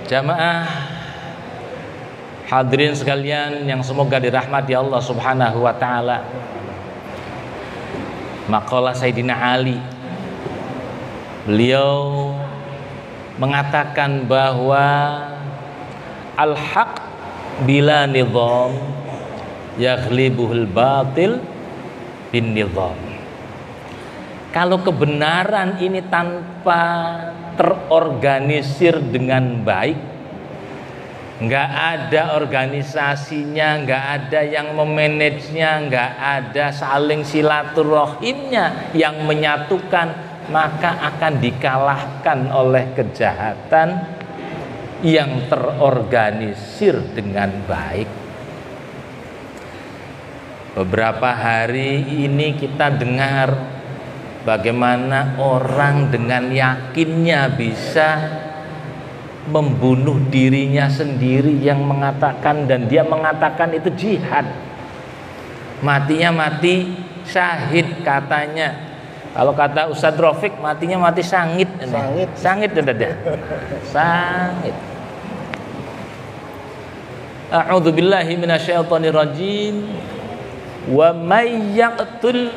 Jamaah hadirin sekalian yang semoga dirahmati Allah Subhanahu wa taala. Maqalah Sayyidina Ali, beliau mengatakan bahwa al-haq bila nizam yaghlibuhul batil bin nizam. Kalau kebenaran ini tanpa terorganisir dengan baik, nggak ada organisasinya, nggak ada yang memanagenya, nggak ada saling silaturahimnya yang menyatukan, maka akan dikalahkan oleh kejahatan yang terorganisir dengan baik. Beberapa hari ini kita dengar bagaimana orang dengan yakinnya bisa membunuh dirinya sendiri yang mengatakan, dan dia mengatakan itu jihad. Matinya mati syahid katanya. Kalau kata Ustadz Rafiq, matinya mati sangit. Sangit dada. Sangit. A'udzubillahi minasyaitonirrajim. Wa may yaqtul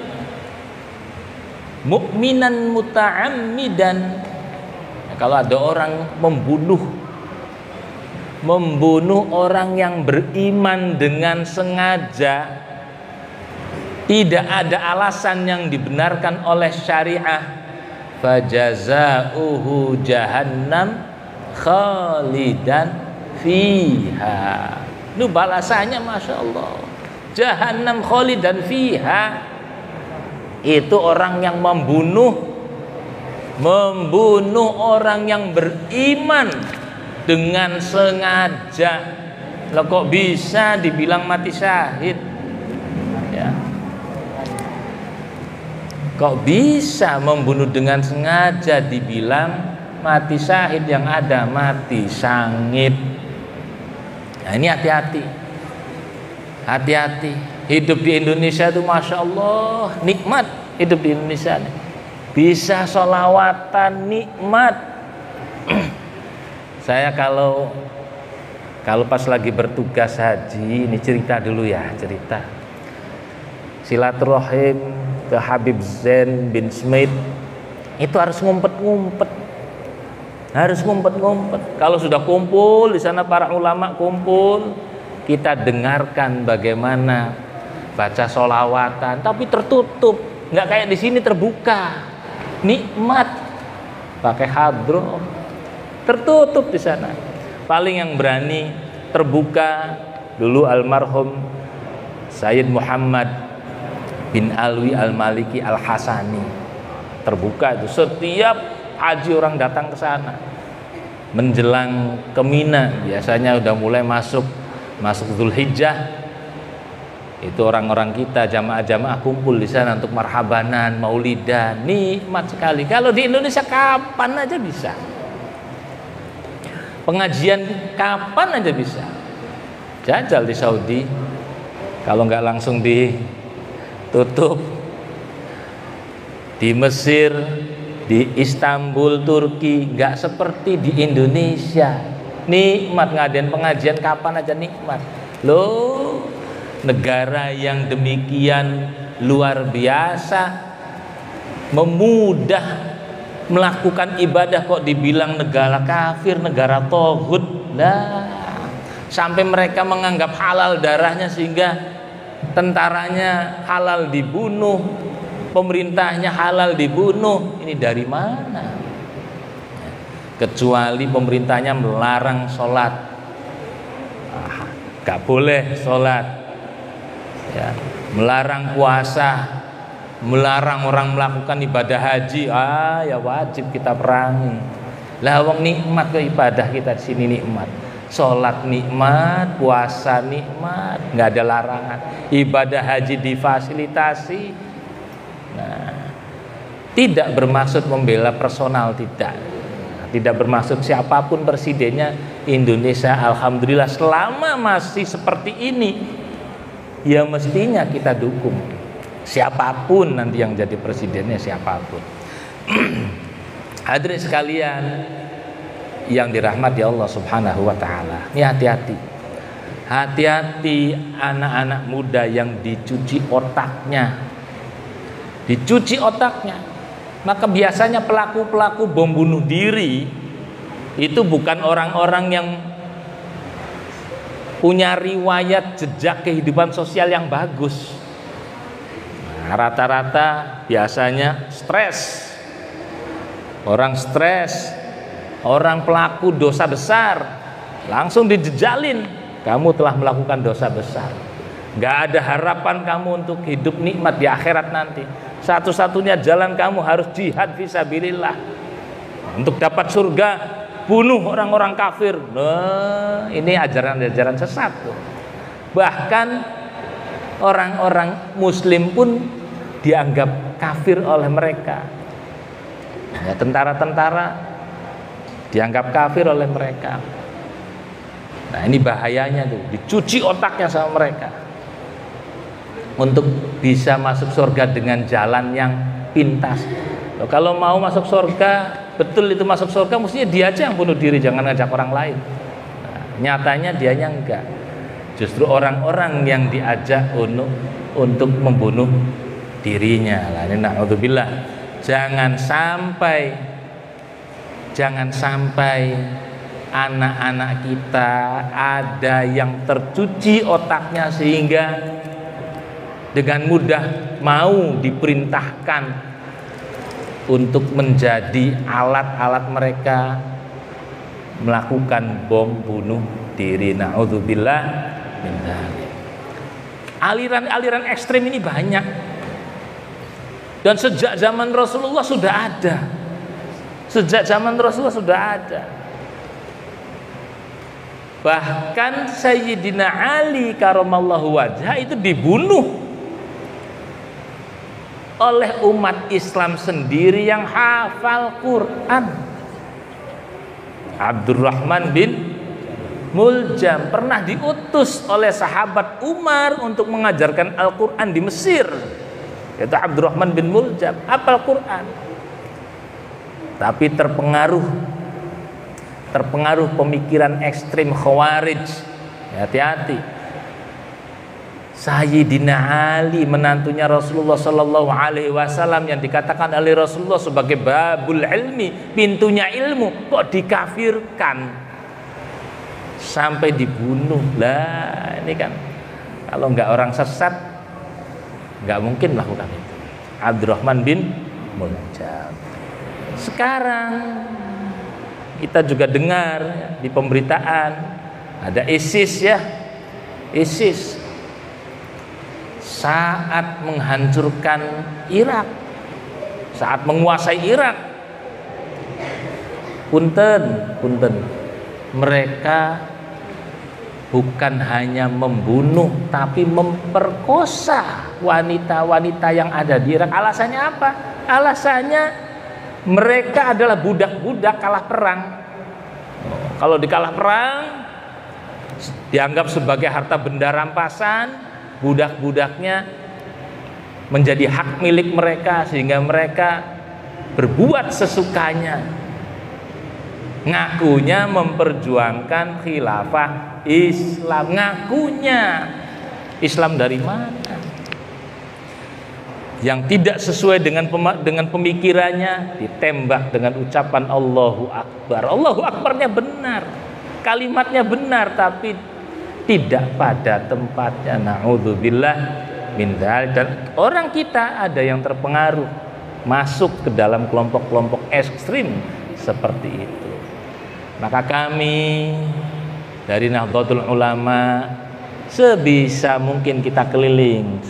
mu'minan muta'ammidan. Kalau ada orang membunuh orang yang beriman dengan sengaja, tidak ada alasan yang dibenarkan oleh syariah, fajazauhu jahannam khalidan fiha. Itu balasannya Masya Allah, jahannam khalidan fiha. Itu orang yang membunuh orang yang beriman dengan sengaja. Lah kok bisa dibilang mati syahid? Ya. Kok bisa membunuh dengan sengaja dibilang mati syahid? Yang ada mati sangit. Nah, ini hati-hati. Hati-hati. Hidup di Indonesia itu Masya Allah nikmat. Hidup di Indonesia nih. Bisa sholawatan nikmat. Saya kalau pas lagi bertugas haji, ini cerita dulu ya, cerita silaturahim ke Habib Zain bin Smith itu harus ngumpet-ngumpet. Kalau sudah kumpul di sana, para ulama kumpul, kita dengarkan bagaimana baca sholawatan, tapi tertutup, nggak kayak di sini terbuka, nikmat, pakai hadroh, tertutup di sana. Paling yang berani terbuka dulu almarhum Sayyid Muhammad bin Alwi Al-Maliki Al-Hasani, terbuka itu setiap haji orang datang ke sana. Menjelang ke Mina, biasanya udah mulai masuk Dzulhijjah, itu orang-orang kita jamaah-jamaah kumpul di sana untuk marhabanan, maulidan, nikmat sekali. Kalau di Indonesia kapan aja bisa, pengajian kapan aja bisa. Jajal di Saudi, kalau nggak langsung ditutup. Di Mesir, di Istanbul, Turki, nggak seperti di Indonesia. Nikmat ngadain pengajian kapan aja nikmat. Loh, negara yang demikian luar biasa, memudah melakukan ibadah, kok dibilang negara kafir, negara tauhid. Lah, sampai mereka menganggap halal darahnya sehingga tentaranya halal dibunuh, pemerintahnya halal dibunuh. Ini dari mana? Kecuali pemerintahnya melarang sholat, gak boleh sholat, ya, melarang puasa, melarang orang melakukan ibadah haji, ya wajib kita perangi. Lah wong nikmat ke ibadah kita di sini nikmat, sholat nikmat, puasa nikmat, nggak ada larangan. Ibadah haji difasilitasi. Nah, tidak bermaksud membela personal, tidak bermaksud siapapun presidennya. Indonesia alhamdulillah selama masih seperti ini, ya mestinya kita dukung siapapun nanti yang jadi presidennya, siapapun. Hadirin sekalian, yang dirahmati Allah Subhanahu wa taala. Ini hati-hati. Hati-hati anak-anak muda yang dicuci otaknya. Dicuci otaknya. Maka biasanya pelaku-pelaku bom bunuh diri itu bukan orang-orang yang punya riwayat jejak kehidupan sosial yang bagus. Nah, rata-rata biasanya stres. Orang stres, orang pelaku dosa besar, langsung dijejalin, kamu telah melakukan dosa besar. Gak ada harapan kamu untuk hidup nikmat di akhirat nanti. Satu-satunya jalan kamu harus jihad fisabilillah. Untuk dapat surga, bunuh orang-orang kafir. Nah, ini ajaran-ajaran sesat tuh. Bahkan orang-orang muslim pun dianggap kafir oleh mereka. Ya, tentara-tentara dianggap kafir oleh mereka. Nah, ini bahayanya tuh, dicuci otaknya sama mereka untuk bisa masuk surga dengan jalan yang pintas. Loh, kalau mau masuk surga, betul itu masuk surga, mestinya dia aja yang bunuh diri, jangan ngajak orang lain. Nah, nyatanya dianya enggak. Justru orang-orang yang diajak untuk membunuh dirinya. Lah, ini na'udzubillah. Jangan sampai anak-anak kita ada yang tercuci otaknya sehingga dengan mudah mau diperintahkan untuk menjadi alat-alat mereka melakukan bom bunuh diri. Na'udzubillah min dzalik. Aliran-aliran ekstrem ini banyak. Dan sejak zaman Rasulullah sudah ada. Sejak zaman Rasulullah sudah ada. Bahkan Sayyidina Ali karamallahu wajhah itu dibunuh oleh umat Islam sendiri yang hafal Quran. Abdurrahman bin Muljam pernah diutus oleh sahabat Umar untuk mengajarkan Al-Quran di Mesir. Yaitu Abdurrahman bin Muljam, hafal Quran. Tapi terpengaruh pemikiran ekstrim Khawarij. Hati-hati. Sayyidina Ali, menantunya Rasulullah Sallallahu Alaihi Wasallam, yang dikatakan oleh Rasulullah sebagai babul ilmi, pintunya ilmu, kok dikafirkan sampai dibunuh. Lah, ini kan kalau nggak orang sesat nggak mungkin melakukan itu. Abdurrahman bin Muljam. Sekarang kita juga dengar di pemberitaan ada ISIS ya. ISIS saat menghancurkan Irak, saat menguasai Irak, punten, mereka bukan hanya membunuh tapi memperkosa wanita-wanita yang ada di Irak. Alasannya apa? Alasannya mereka adalah budak-budak kalah perang. Kalau dikalah perang dianggap sebagai harta benda rampasan, budak-budaknya menjadi hak milik mereka sehingga mereka berbuat sesukanya. Ngakunya memperjuangkan khilafah Islam, ngakunya Islam dari mana? Yang tidak sesuai dengan pemikirannya ditembak dengan ucapan Allahu Akbar. Allahu Akbarnya benar, kalimatnya benar, tapi tidak pada tempatnya. Na'udzubillah min dzalik. Dan orang kita ada yang terpengaruh masuk ke dalam kelompok-kelompok ekstrim seperti itu. Maka kami dari Nahdlatul Ulama sebisa mungkin kita keliling,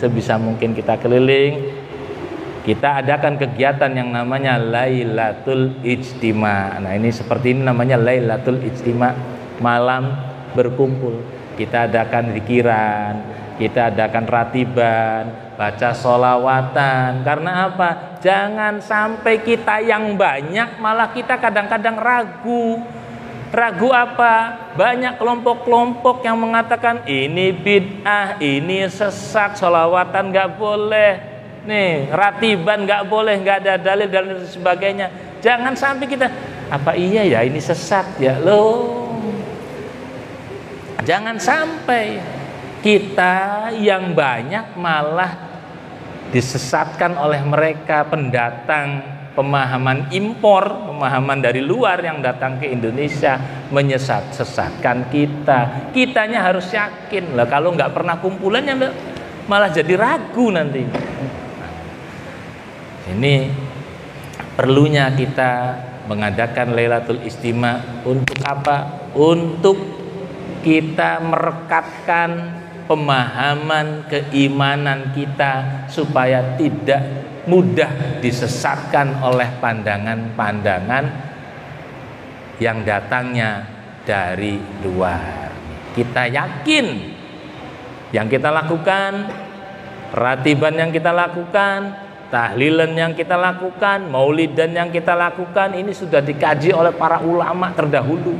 kita adakan kegiatan yang namanya Lailatul Ijtima. Nah, ini seperti ini namanya Lailatul Ijtima, malam berkumpul. Kita adakan zikiran, kita adakan ratiban, baca sholawatan. Karena apa? Jangan sampai kita yang banyak malah kita kadang-kadang ragu. Ragu apa? Banyak kelompok-kelompok yang mengatakan ini bid'ah, ini sesat, sholawatan nggak boleh, nih ratiban nggak boleh, nggak ada dalil dan sebagainya. Jangan sampai kita Apa iya ya ini sesat ya? Loh, jangan sampai kita yang banyak malah disesatkan oleh mereka pendatang, pemahaman impor, pemahaman dari luar yang datang ke Indonesia menyesatkan kita. Kitanya harus yakin lah, kalau nggak pernah kumpulannya malah jadi ragu nanti. Ini perlunya kita mengadakan Lailatul Istima untuk apa? Untuk kita merekatkan pemahaman keimanan kita supaya tidak mudah disesatkan oleh pandangan-pandangan yang datangnya dari luar. Kita yakin yang kita lakukan, ratiban yang kita lakukan, tahlilan yang kita lakukan, maulidan yang kita lakukan, ini sudah dikaji oleh para ulama terdahulu.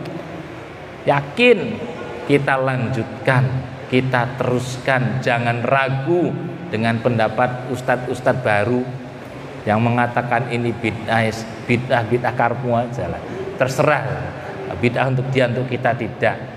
Yakin, kita lanjutkan, kita teruskan, jangan ragu dengan pendapat ustadz-ustadz baru yang mengatakan ini bid'ah karmu aja lah. Terserah, bid'ah untuk dia, untuk kita tidak.